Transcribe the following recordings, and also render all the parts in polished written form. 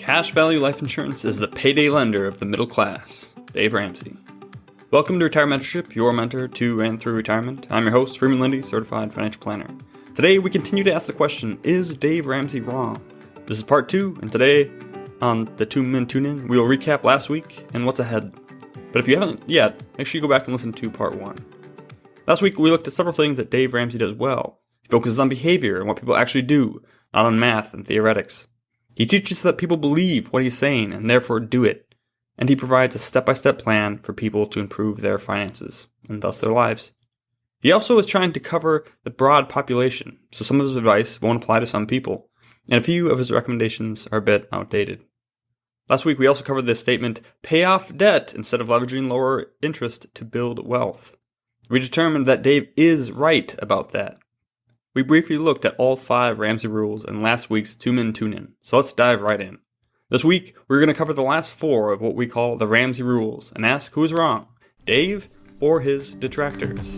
Cash value life insurance is the payday lender of the middle class. Dave Ramsey. Welcome to Retirement Mentorship, your mentor to and through retirement. I'm your host, Freeman Lindy, certified financial planner. Today, we continue to ask the question, is Dave Ramsey wrong? This is part 2, and today, on the 2 Men Tune In, we will recap last week and what's ahead. But if you haven't yet, make sure you go back and listen to part 1. Last week, we looked at several things that Dave Ramsey does well. He focuses on behavior and what people actually do, not on math and theoretics. He teaches that people believe what he's saying and therefore do it. And he provides a step-by-step plan for people to improve their finances, and thus their lives. He also is trying to cover the broad population, so some of his advice won't apply to some people, and a few of his recommendations are a bit outdated. Last week we also covered the statement, pay off debt instead of leveraging lower interest to build wealth. We determined that Dave is right about that. We briefly looked at all 5 Ramsey rules in last week's 2 Men Tune In, so let's dive right in. This week, we're going to cover the last 4 of what we call the Ramsey rules and ask who is wrong, Dave or his detractors.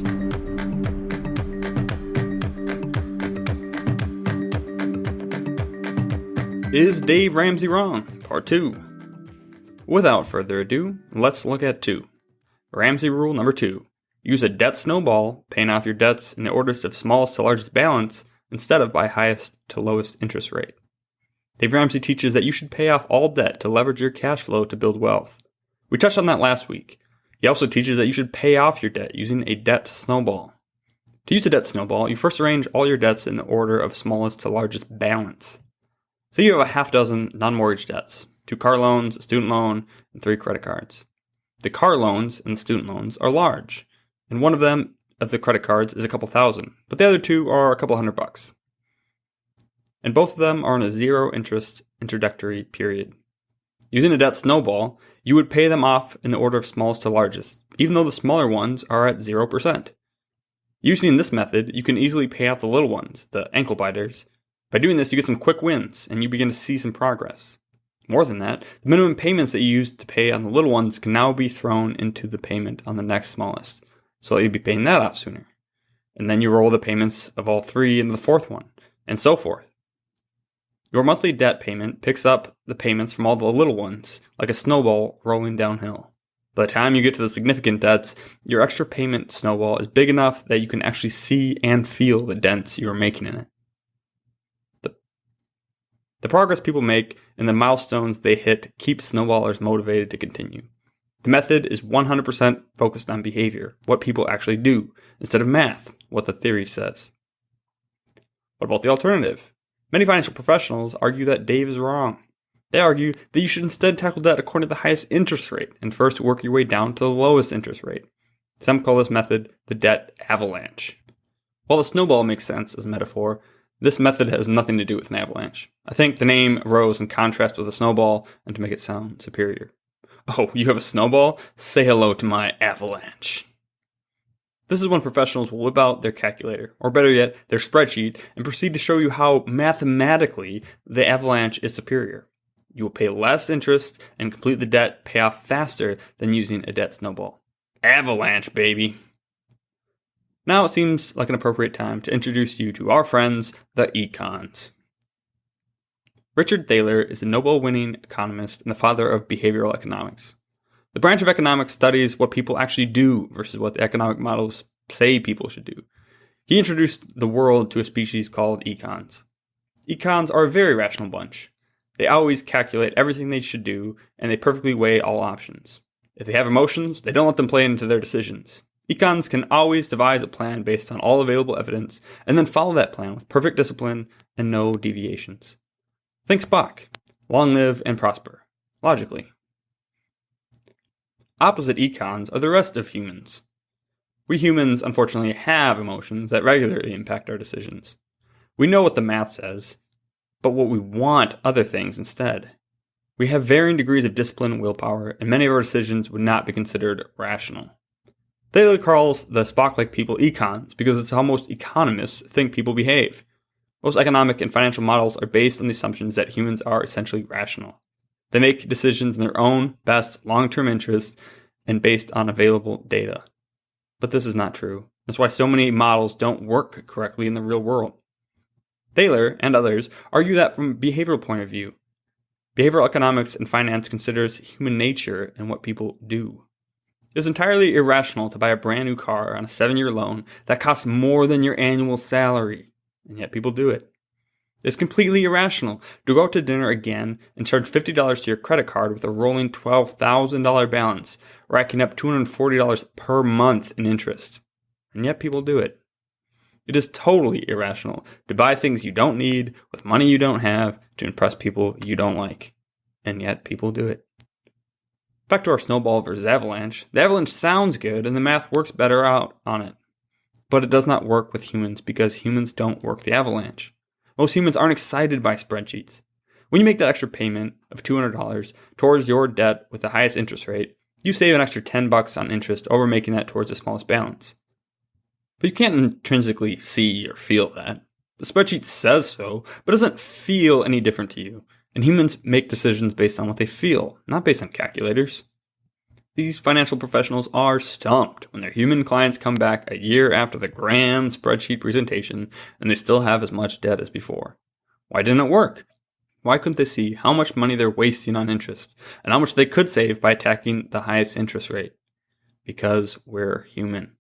Is Dave Ramsey wrong? Part 2. Without further ado, let's look at 2. Ramsey rule number 2. Use a debt snowball, paying off your debts in the orders of smallest to largest balance instead of by highest to lowest interest rate. Dave Ramsey teaches that you should pay off all debt to leverage your cash flow to build wealth. We touched on that last week. He also teaches that you should pay off your debt using a debt snowball. To use a debt snowball, you first arrange all your debts in the order of smallest to largest balance. Say you have a half dozen non-mortgage debts, 2 car loans, a student loan, and 3 credit cards. The car loans and the student loans are large, and one of them, of the credit cards, is a couple thousand, but the other 2 are a couple $100. And both of them are on a zero interest introductory period. Using a debt snowball, you would pay them off in the order of smallest to largest, even though the smaller ones are at 0%. Using this method, you can easily pay off the little ones, the ankle biters. By doing this, you get some quick wins, and you begin to see some progress. More than that, the minimum payments that you used to pay on the little ones can now be thrown into the payment on the next smallest, so that you'd be paying that off sooner. And then you roll the payments of all 3 into the 4th one, and so forth. Your monthly debt payment picks up the payments from all the little ones, like a snowball rolling downhill. By the time you get to the significant debts, your extra payment snowball is big enough that you can actually see and feel the dents you are making in it. The progress people make and the milestones they hit keep snowballers motivated to continue. The method is 100% focused on behavior, what people actually do, instead of math, what the theory says. What about the alternative? Many financial professionals argue that Dave is wrong. They argue that you should instead tackle debt according to the highest interest rate and first work your way down to the lowest interest rate. Some call this method the debt avalanche. While the snowball makes sense as a metaphor, this method has nothing to do with an avalanche. I think the name arose in contrast with a snowball and to make it sound superior. Oh, you have a snowball? Say hello to my avalanche. This is when professionals will whip out their calculator, or better yet, their spreadsheet, and proceed to show you how mathematically the avalanche is superior. You will pay less interest and complete the debt payoff faster than using a debt snowball. Avalanche, baby! Now it seems like an appropriate time to introduce you to our friends, the econs. Richard Thaler is a Nobel-winning economist and the father of behavioral economics. The branch of economics studies what people actually do versus what the economic models say people should do. He introduced the world to a species called econs. Econs are a very rational bunch. They always calculate everything they should do, and they perfectly weigh all options. If they have emotions, they don't let them play into their decisions. Econs can always devise a plan based on all available evidence, and then follow that plan with perfect discipline and no deviations. Think Spock. Long live and prosper. Logically. Opposite econs are the rest of humans. We humans, unfortunately, have emotions that regularly impact our decisions. We know what the math says, but what we want other things instead. We have varying degrees of discipline and willpower, and many of our decisions would not be considered rational. Thaler calls the Spock-like people econs because it's how most economists think people behave. Most economic and financial models are based on the assumptions that humans are essentially rational. They make decisions in their own best long-term interests and based on available data. But this is not true. That's why so many models don't work correctly in the real world. Thaler and others argue that from a behavioral point of view, Behavioral economics and finance considers human nature and what people do. It is entirely irrational to buy a brand new car on a 7-year loan that costs more than your annual salary, and yet people do it. It's completely irrational to go out to dinner again and charge $50 to your credit card with a rolling $12,000 balance, racking up $240 per month in interest, and yet people do it. It is totally irrational to buy things you don't need with money you don't have to impress people you don't like, and yet people do it. Back to our snowball versus avalanche. The avalanche sounds good and the math works better out on it. But it does not work with humans because humans don't work the avalanche. Most humans aren't excited by spreadsheets. When you make that extra payment of $200 towards your debt with the highest interest rate, you save an extra $10 on interest over making that towards the smallest balance. But you can't intrinsically see or feel that. The spreadsheet says so, but doesn't feel any different to you. And humans make decisions based on what they feel, not based on calculators. These financial professionals are stumped when their human clients come back a year after the grand spreadsheet presentation and they still have as much debt as before. Why didn't it work? Why couldn't they see how much money they're wasting on interest and how much they could save by attacking the highest interest rate? Because we're human.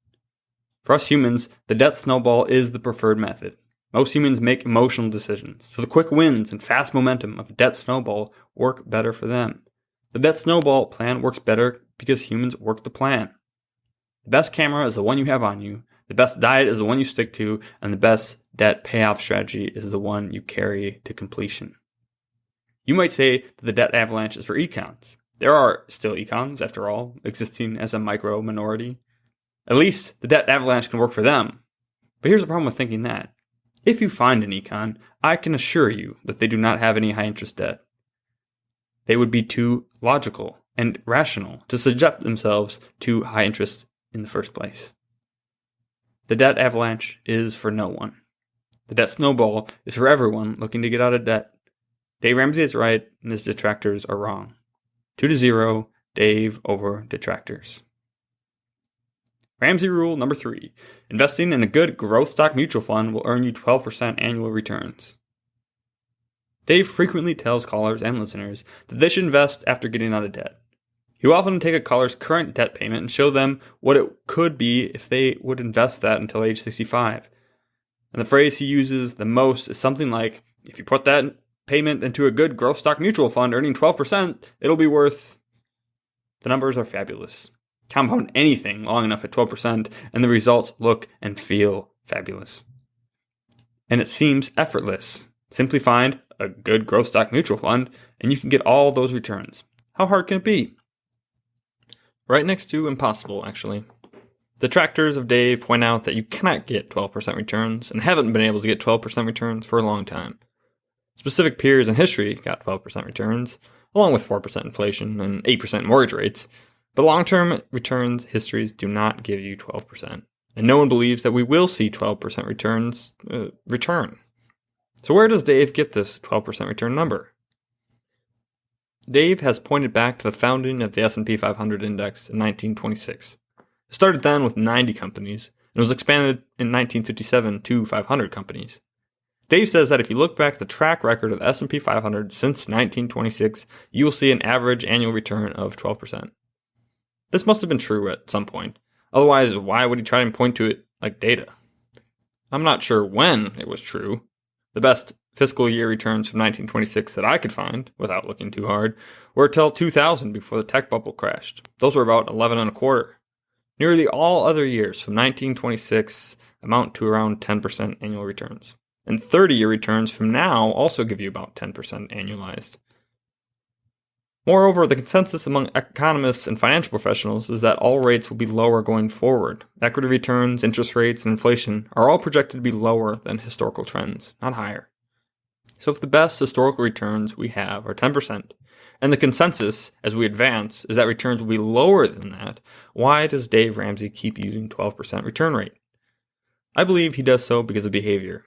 For us humans, the debt snowball is the preferred method. Most humans make emotional decisions, so the quick wins and fast momentum of a debt snowball work better for them. The debt snowball plan works better because humans work the plan. The best camera is the one you have on you, the best diet is the one you stick to, and the best debt payoff strategy is the one you carry to completion. You might say that the debt avalanche is for econs. There are still econs, after all, existing as a micro minority. At least the debt avalanche can work for them. But here's the problem with thinking that. If you find an econ, I can assure you that they do not have any high interest debt. They would be too logical and rational to subject themselves to high interest in the first place. The debt avalanche is for no one. The debt snowball is for everyone looking to get out of debt. Dave Ramsey is right and his detractors are wrong. 2-0, Dave over detractors. Ramsey rule number 3. Investing in a good growth stock mutual fund will earn you 12% annual returns. Dave frequently tells callers and listeners that they should invest after getting out of debt. He will often take a caller's current debt payment and show them what it could be if they would invest that until age 65. And the phrase he uses the most is something like, if you put that payment into a good growth stock mutual fund earning 12%, it'll be worth... The numbers are fabulous. Compound anything long enough at 12% and the results look and feel fabulous. And it seems effortless. Simply find a good growth stock mutual fund and you can get all those returns. How hard can it be? Right next to impossible, actually. Detractors of Dave point out that you cannot get 12% returns and haven't been able to get 12% returns for a long time. Specific peers in history got 12% returns, along with 4% inflation and 8% mortgage rates. But long-term returns histories do not give you 12%, and no one believes that we will see 12% return. So where does Dave get this 12% return number? Dave has pointed back to the founding of the S&P 500 index in 1926. It started then with 90 companies, and was expanded in 1957 to 500 companies. Dave says that if you look back at the track record of the S&P 500 since 1926, you will see an average annual return of 12%. This must have been true at some point. Otherwise, why would he try and point to it like data? I'm not sure when it was true. The best fiscal year returns from 1926 that I could find, without looking too hard, were till 2000 before the tech bubble crashed. Those were about 11 and a quarter. Nearly all other years from 1926 amount to around 10% annual returns. And 30-year returns from now also give you about 10% annualized. Moreover, the consensus among economists and financial professionals is that all rates will be lower going forward. Equity returns, interest rates, and inflation are all projected to be lower than historical trends, not higher. So if the best historical returns we have are 10%, and the consensus as we advance is that returns will be lower than that, why does Dave Ramsey keep using 12% return rate? I believe he does so because of behavior.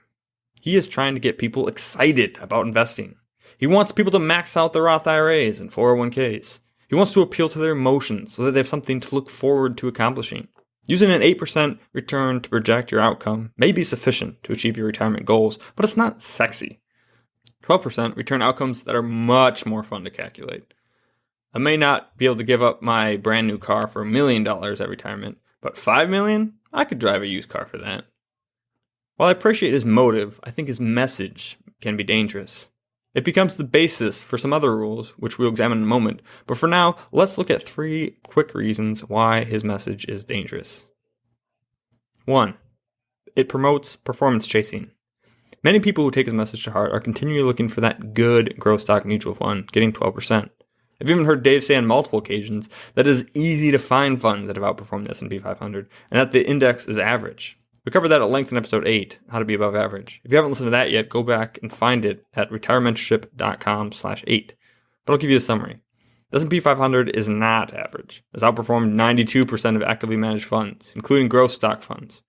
He is trying to get people excited about investing. He wants people to max out their Roth IRAs and 401ks. He wants to appeal to their emotions so that they have something to look forward to accomplishing. Using an 8% return to project your outcome may be sufficient to achieve your retirement goals, but it's not sexy. 12% return outcomes that are much more fun to calculate. I may not be able to give up my brand new car for $1 million at retirement, but $5 million? I could drive a used car for that. While I appreciate his motive, I think his message can be dangerous. It becomes the basis for some other rules, which we'll examine in a moment, but for now, let's look at 3 quick reasons why his message is dangerous. 1. It promotes performance chasing. Many people who take his message to heart are continually looking for that good growth stock mutual fund, getting 12%. I've even heard Dave say on multiple occasions that it is easy to find funds that have outperformed the S&P 500, and that the index is average. We covered that at length in episode 8, How to Be Above Average. If you haven't listened to that yet, go back and find it at retirementship.com/8. But I'll give you a summary. The S&P 500 is not average. It's outperformed 92% of actively managed funds, including growth stock funds.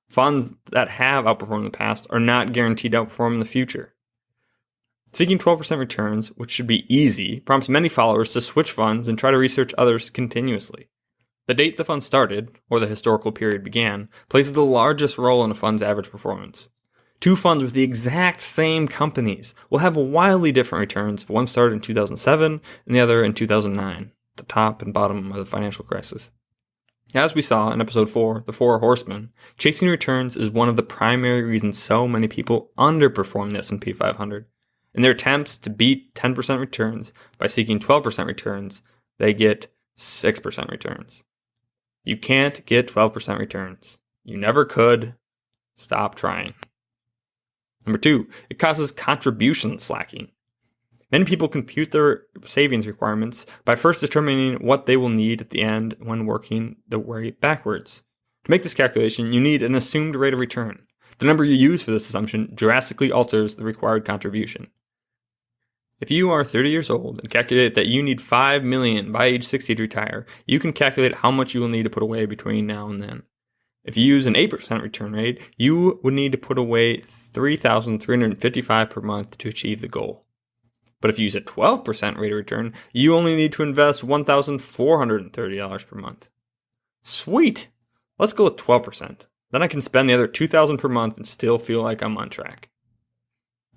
Funds that have outperformed in the past are not guaranteed to outperform in the future. Seeking 12% returns, which should be easy, prompts many followers to switch funds and try to research others continuously. The date the fund started, or the historical period began, plays the largest role in a fund's average performance. 2 funds with the exact same companies will have wildly different returns if one started in 2007 and the other in 2009, the top and bottom of the financial crisis. As we saw in episode 4, The 4 Horsemen, chasing returns is one of the primary reasons so many people underperform the S&P 500. In their attempts to beat 10% returns by seeking 12% returns, they get 6% returns. You can't get 12% returns. You never could. Stop trying. Number 2, it causes contribution slacking. Many people compute their savings requirements by first determining what they will need at the end when working the way backwards. To make this calculation, you need an assumed rate of return. The number you use for this assumption drastically alters the required contribution. If you are 30 years old and calculate that you need $5 million by age 60 to retire, you can calculate how much you will need to put away between now and then. If you use an 8% return rate, you would need to put away $3,355 per month to achieve the goal. But if you use a 12% rate of return, you only need to invest $1,430 per month. Sweet! Let's go with 12%. Then I can spend the other $2,000 per month and still feel like I'm on track.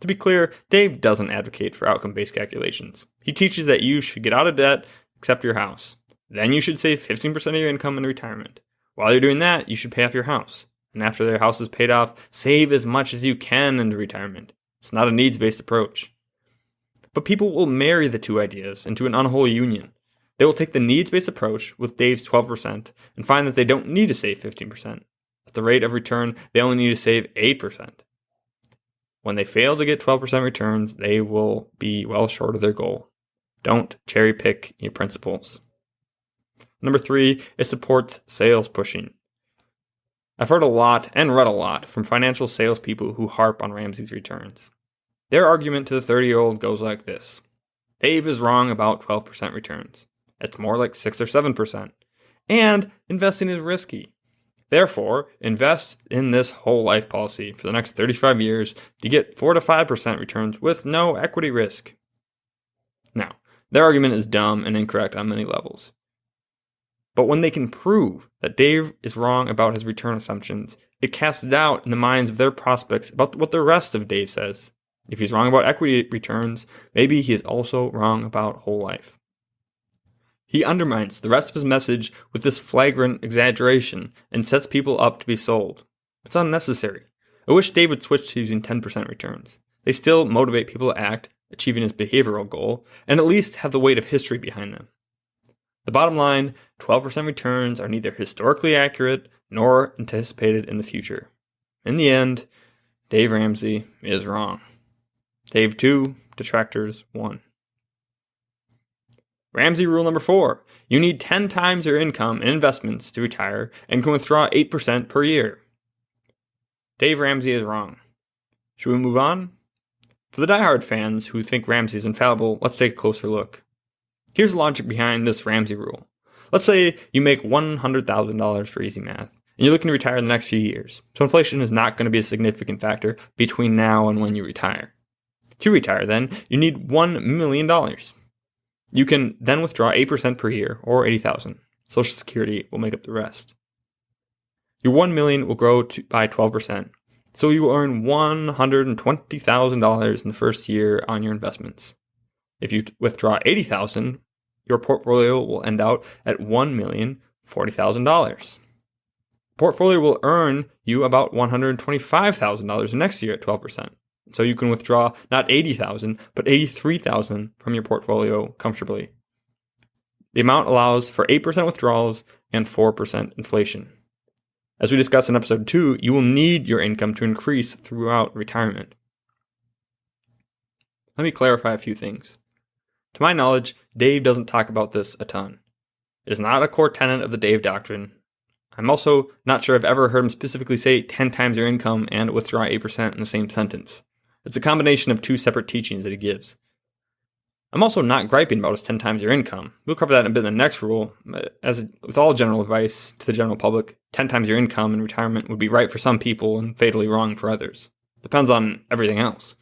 To be clear, Dave doesn't advocate for outcome-based calculations. He teaches that you should get out of debt, except your house. Then you should save 15% of your income in retirement. While you're doing that, you should pay off your house. And after your house is paid off, save as much as you can into retirement. It's not a needs-based approach. But people will marry the two ideas into an unholy union. They will take the needs-based approach with Dave's 12% and find that they don't need to save 15%. At the rate of return, they only need to save 8%. When they fail to get 12% returns, they will be well short of their goal. Don't cherry pick your principles. Number 3, it supports sales pushing. I've heard a lot and read a lot from financial salespeople who harp on Ramsey's returns. Their argument to the 30-year-old goes like this. Dave is wrong about 12% returns. It's more like 6 or 7%. And investing is risky. Therefore, invest in this whole life policy for the next 35 years to get 4 to 5% returns with no equity risk. Now, their argument is dumb and incorrect on many levels. But when they can prove that Dave is wrong about his return assumptions, it casts doubt in the minds of their prospects about what the rest of Dave says. If he's wrong about equity returns, maybe he is also wrong about whole life. He undermines the rest of his message with this flagrant exaggeration and sets people up to be sold. It's unnecessary. I wish Dave would switch to using 10% returns. They still motivate people to act, achieving his behavioral goal, and at least have the weight of history behind them. The bottom line, 12% returns are neither historically accurate nor anticipated in the future. In the end, Dave Ramsey is wrong. Dave 2, Detractors 1. Ramsey rule number 4. You need 10 times your income in investments to retire and can withdraw 8% per year. Dave Ramsey is wrong. Should we move on? For the diehard fans who think Ramsey is infallible, let's take a closer look. Here's the logic behind this Ramsey rule. Let's say you make $100,000 for easy math, and you're looking to retire in the next few years. So inflation is not going to be a significant factor between now and when you retire. To retire, then, you need $1 million. You can then withdraw 8% per year, or $80,000. Social Security will make up the rest. Your $1 million will grow by 12%. So you will earn $120,000 in the first year on your investments. If you withdraw $80,000, your portfolio will end out at $1,040,000. Portfolio will earn you about $125,000 next year at 12%. So you can withdraw not $80,000, but $83,000 from your portfolio comfortably. The amount allows for 8% withdrawals and 4% inflation. As we discussed in episode 2, you will need your income to increase throughout retirement. Let me clarify a few things. To my knowledge, Dave doesn't talk about this a ton. It is not a core tenet of the Dave doctrine. I'm also not sure I've ever heard him specifically say 10 times your income and withdraw 8% in the same sentence. It's a combination of two separate teachings that he gives. I'm also not griping about his 10 times your income. We'll cover that in a bit in the next rule. As with all general advice to the general public, 10 times your income in retirement would be right for some people and fatally wrong for others. Depends on everything else.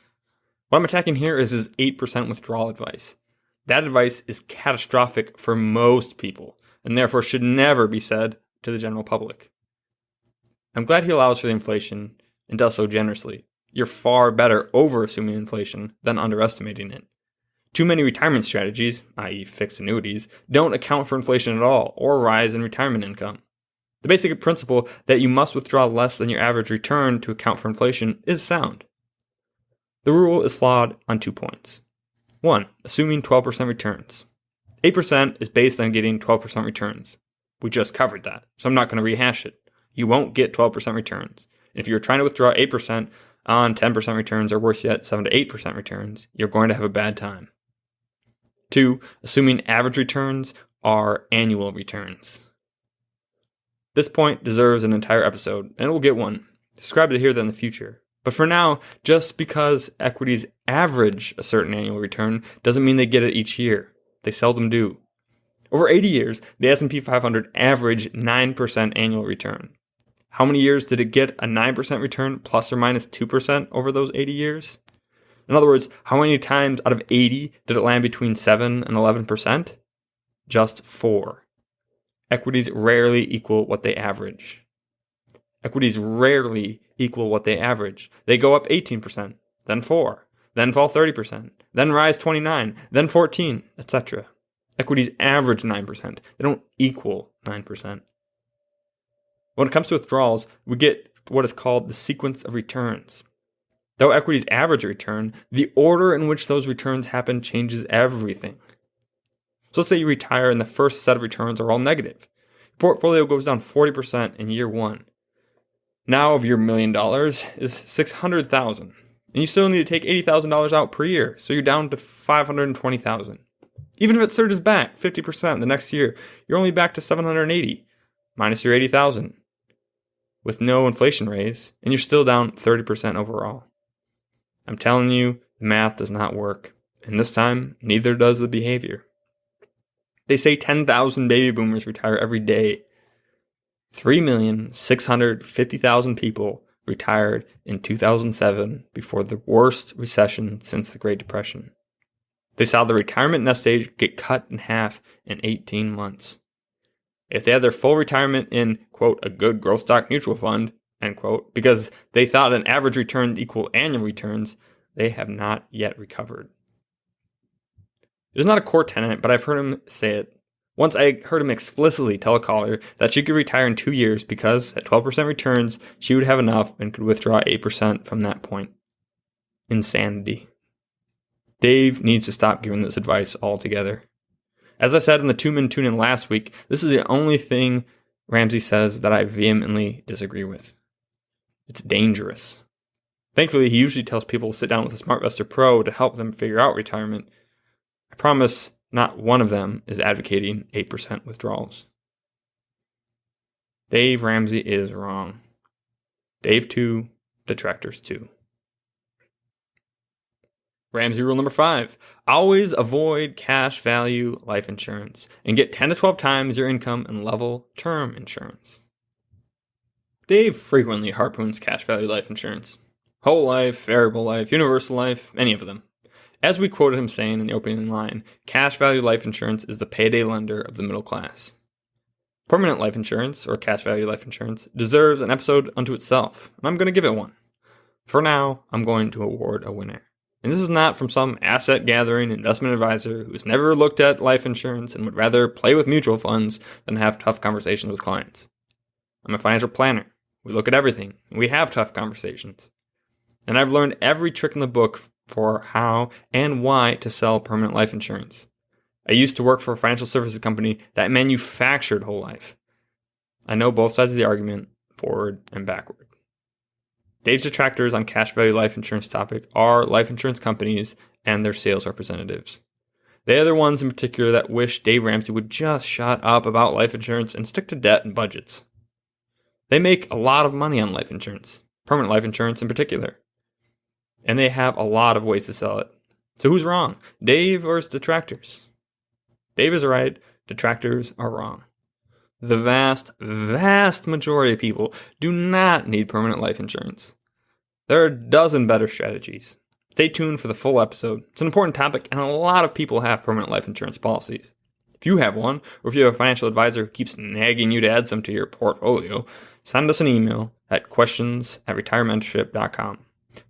What I'm attacking here is his 8% withdrawal advice. That advice is catastrophic for most people, and therefore should never be said to the general public. I'm glad he allows for the inflation and does so generously. You're far better overassuming inflation than underestimating it. Too many retirement strategies, i.e. fixed annuities, don't account for inflation at all or rise in retirement income. The basic principle that you must withdraw less than your average return to account for inflation is sound. The rule is flawed on 2 points. 1. Assuming 12% returns. 8% is based on getting 12% returns. We just covered that, so I'm not going to rehash it. You won't get 12% returns. If you're trying to withdraw 8% on 10% returns or worse yet, 7 to 8% returns, you're going to have a bad time. 2. Assuming average returns are annual returns. This point deserves an entire episode, and it will get one. Describe it here then in the future. But for now, just because equities average a certain annual return doesn't mean they get it each year. They seldom do. Over 80 years, the S&P 500 averaged 9% annual return. How many years did it get a 9% return plus or minus 2% over those 80 years? In other words, how many times out of 80 did it land between 7 and 11%? Just 4. Equities rarely equal what they average. Equities rarely equal what they average. They go up 18%, then 4, then fall 30%, then rise 29, then 14, etc. Equities average 9%. They don't equal 9%. When it comes to withdrawals, we get what is called the sequence of returns. Though equities average a return, the order in which those returns happen changes everything. So let's say you retire and the first set of returns are all negative. Your portfolio goes down 40% in year 1. Now of your $1 million is $600,000. And you still need to take $80,000 out per year, so you're down to $520,000. Even if it surges back 50% the next year, you're only back to $780,000 minus your $80,000 with no inflation raise, and you're still down 30% overall. I'm telling you, the math does not work, and this time, neither does the behavior. They say 10,000 baby boomers retire every day. 3,650,000 people retired in 2007 before the worst recession since the Great Depression. They saw the retirement nest age get cut in half in 18 months. If they had their full retirement in, quote, a good growth stock mutual fund, end quote, because they thought an average return equal annual returns, they have not yet recovered. It is not a core tenet, but I've heard him say it. Once I heard him explicitly tell a caller that she could retire in 2 years because at 12% returns, she would have enough and could withdraw 8% from that point. Insanity. Dave needs to stop giving this advice altogether. As I said in the 2-Min Tune-In last week, this is the only thing Ramsey says that I vehemently disagree with. It's dangerous. Thankfully, he usually tells people to sit down with a SmartVestor Pro to help them figure out retirement. I promise not one of them is advocating 8% withdrawals. Dave Ramsey is wrong. Dave 2, Detractors 2. Ramsey rule number 5. Always avoid cash value life insurance and get 10 to 12 times your income in level term insurance. Dave frequently harpoons cash value life insurance. Whole life, variable life, universal life, any of them. As we quoted him saying in the opening line, cash value life insurance is the payday lender of the middle class. Permanent life insurance, or cash value life insurance, deserves an episode unto itself, and I'm going to give it one. For now, I'm going to award a winner. And this is not from some asset-gathering investment advisor who's never looked at life insurance and would rather play with mutual funds than have tough conversations with clients. I'm a financial planner. We look at everything, and we have tough conversations. And I've learned every trick in the book for how and why to sell permanent life insurance. I used to work for a financial services company that manufactured whole life. I know both sides of the argument, forward and backward. Dave's detractors on cash value life insurance topic are life insurance companies and their sales representatives. They are the ones in particular that wish Dave Ramsey would just shut up about life insurance and stick to debt and budgets. They make a lot of money on life insurance, permanent life insurance in particular. And they have a lot of ways to sell it. So who's wrong? Dave or his detractors? Dave is right, detractors are wrong. The vast majority of people do not need permanent life insurance. There are a dozen better strategies. Stay tuned for the full episode. It's an important topic, and a lot of people have permanent life insurance policies. If you have one, or if you have a financial advisor who keeps nagging you to add some to your portfolio, send us an email at questions@retirementorship.com.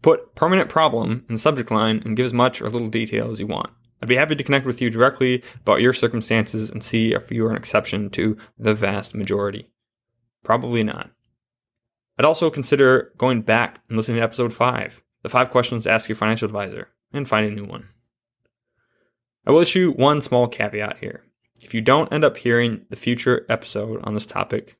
Put permanent problem in the subject line and give as much or little detail as you want. I'd be happy to connect with you directly about your circumstances and see if you are an exception to the vast majority. Probably not. I'd also consider going back and listening to episode 5, the 5 questions to ask your financial advisor, and find a new one. I will issue one small caveat here. If you don't end up hearing the future episode on this topic,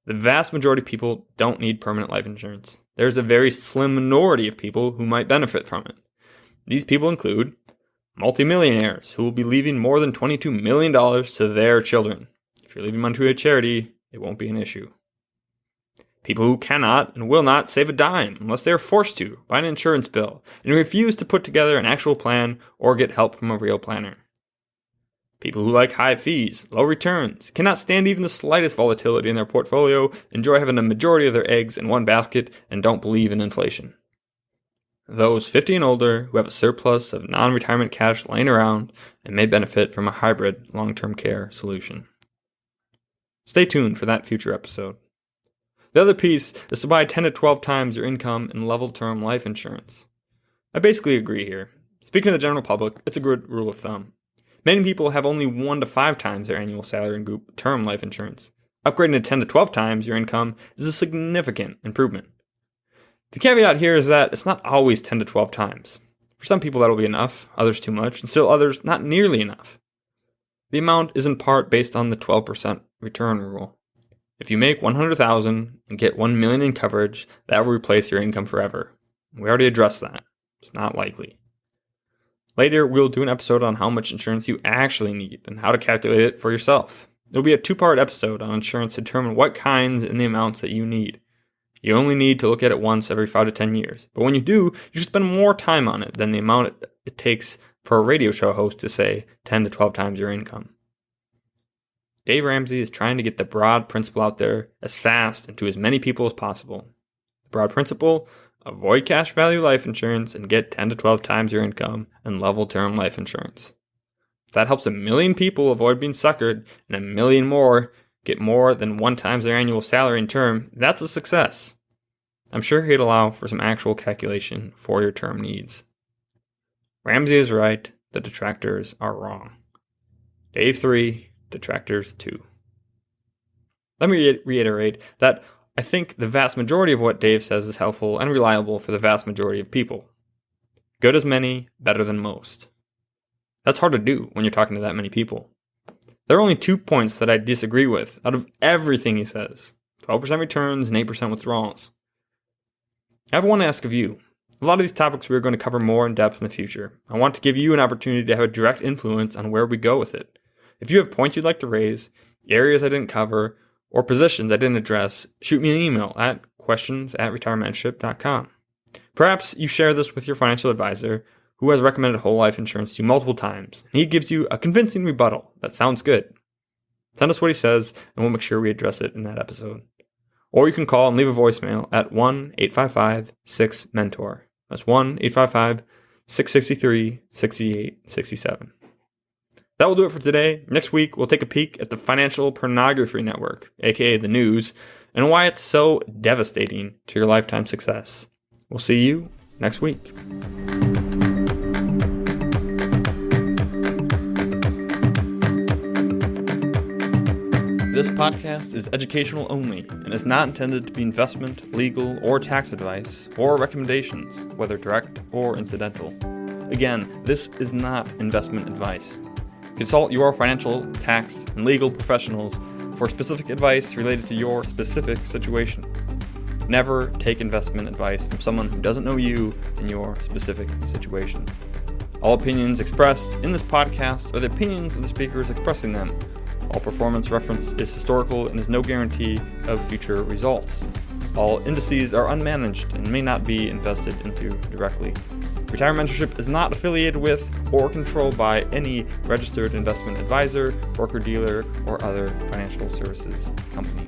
the vast majority of people don't need permanent life insurance. There's a very slim minority of people who might benefit from it. These people include multimillionaires who will be leaving more than $22 million to their children. If you're leaving money to a charity, it won't be an issue. People who cannot and will not save a dime unless they are forced to by an insurance bill and refuse to put together an actual plan or get help from a real planner. People who like high fees, low returns, cannot stand even the slightest volatility in their portfolio, enjoy having a majority of their eggs in one basket, and don't believe in inflation. Those 50 and older who have a surplus of non-retirement cash laying around and may benefit from a hybrid long-term care solution. Stay tuned for that future episode. The other piece is to buy 10 to 12 times your income in level term life insurance. I basically agree here. Speaking to the general public, it's a good rule of thumb. Many people have only 1 to 5 times their annual salary in group term life insurance. Upgrading to 10 to 12 times your income is a significant improvement. The caveat here is that it's not always 10 to 12 times. For some people that'll be enough, others too much, and still others not nearly enough. The amount is in part based on the 12% return rule. If you make $100,000 and get $1 million in coverage, that will replace your income forever. We already addressed that. It's not likely. Later, we'll do an episode on how much insurance you actually need and how to calculate it for yourself. It'll be a 2-part episode on insurance to determine what kinds and the amounts that you need. You only need to look at it once every 5 to 10 years. But when you do, you should spend more time on it than the amount it takes for a radio show host to say 10 to 12 times your income. Dave Ramsey is trying to get the broad principle out there as fast and to as many people as possible. The broad principle: avoid cash value life insurance and get 10 to 12 times your income in level term life insurance. If that helps 1 million people avoid being suckered and 1 million more get more than 1 times their annual salary in term, that's a success. I'm sure he'd allow for some actual calculation for your term needs. Ramsey is right, the detractors are wrong. Dave 3, detractors 2. Let me reiterate that I think the vast majority of what Dave says is helpful and reliable for the vast majority of people. Good as many, better than most. That's hard to do when you're talking to that many people. There are only 2 points that I disagree with out of everything he says: 12% returns and 8% withdrawals. I have one to ask of you. A lot of these topics we are going to cover more in depth in the future. I want to give you an opportunity to have a direct influence on where we go with it. If you have points you'd like to raise, areas I didn't cover, or positions I didn't address, shoot me an email at questions@retirementorship.com. Perhaps you share this with your financial advisor who has recommended whole life insurance to you multiple times, and he gives you a convincing rebuttal that sounds good. Send us what he says, and we'll make sure we address it in that episode. Or you can call and leave a voicemail at 1-855-6-MENTOR. That's 1-855-663-6867. That will do it for today. Next week, we'll take a peek at the financial pornography network, aka the news, and why it's so devastating to your lifetime success. We'll see you next week. This podcast is educational only and is not intended to be investment, legal, or tax advice, or recommendations, whether direct or incidental. Again, this is not investment advice. Consult your financial, tax, and legal professionals for specific advice related to your specific situation. Never take investment advice from someone who doesn't know you and your specific situation. All opinions expressed in this podcast are the opinions of the speakers expressing them. All performance reference is historical and is no guarantee of future results. All indices are unmanaged and may not be invested into directly. Retirement Mentorship is not affiliated with or controlled by any registered investment advisor, broker-dealer, or other financial services company.